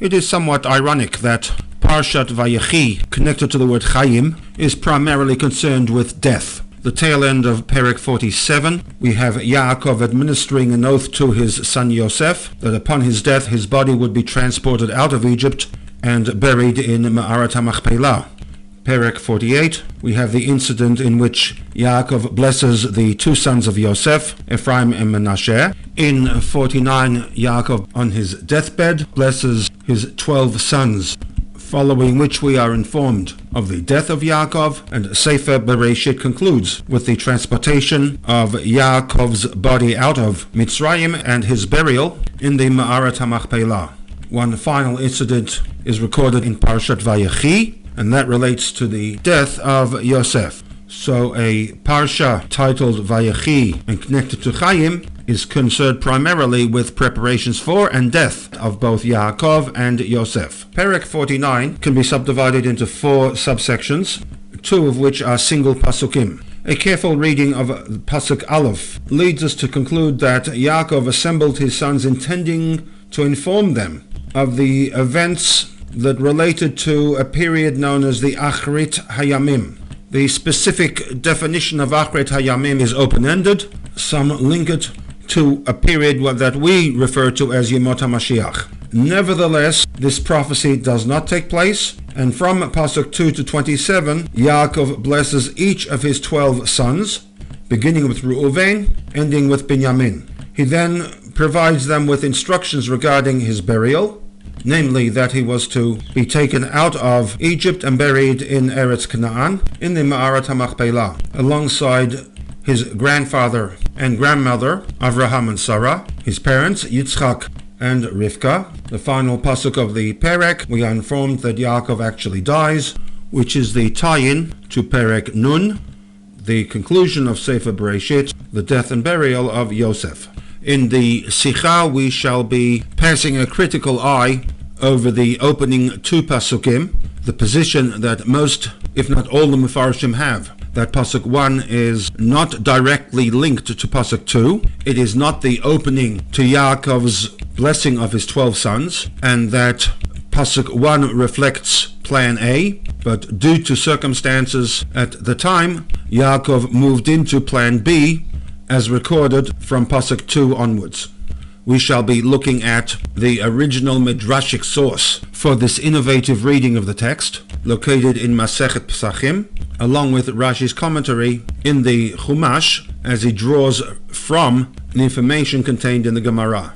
It is somewhat ironic that Parshat Vayechi, connected to the word Chaim, is primarily concerned with death. The tail end of Perek 47, we have Yaakov administering an oath to his son Yosef that upon his death his body would be transported out of Egypt and buried in Ma'arat HaMachpelah. Perek 48, we have the incident in which Yaakov blesses the two sons of Yosef, Ephraim and Menashe. In 49, Yaakov on his deathbed blesses his 12 sons, following which we are informed of the death of Yaakov, and Sefer Bereshit concludes with the transportation of Yaakov's body out of Mitzrayim and his burial in the Ma'arat HaMachpelah. One final incident is recorded in Parshat Vayechi, and that relates to the death of Yosef. So a parsha titled Vayechi and connected to Chaim is concerned primarily with preparations for and death of both Yaakov and Yosef. Perek 49 can be subdivided into 4 subsections, 2 of which are single pasukim. A careful reading of Pasuk Aleph leads us to conclude that Yaakov assembled his sons intending to inform them of the events that related to a period known as the Achrit Hayamim. The specific definition of Achrit Hayamim is open-ended. Some link it to a period that we refer to as Yemot HaMashiach. Nevertheless, this prophecy does not take place, and from Pasuk 2 to 27, Yaakov blesses each of his 12 sons, beginning with Reuven, ending with Binyamin. He then provides them with instructions regarding his burial, namely that he was to be taken out of Egypt and buried in Eretz Canaan, in the Ma'arat HaMachpelah, alongside his grandfather and grandmother, Avraham and Sarah, his parents, Yitzchak and Rivka. The final pasuk of the Perek, we are informed that Yaakov actually dies, which is the tie-in to Perek Nun, the conclusion of Sefer Bereshit, the death and burial of Yosef. In the Sikha, we shall be passing a critical eye over the opening 2 pasukim, the position that most, if not all, the Mefarshim have. That Pasuk 1 is not directly linked to Pasuk 2. It is not the opening to Yaakov's blessing of his 12 sons, and that Pasuk 1 reflects plan A, but due to circumstances at the time, Yaakov moved into plan B, as recorded from Pasuk 2 onwards. We shall be looking at the original midrashic source for this innovative reading of the text, located in Masechet Pesachim, along with Rashi's commentary in the Chumash, as he draws from the information contained in the Gemara.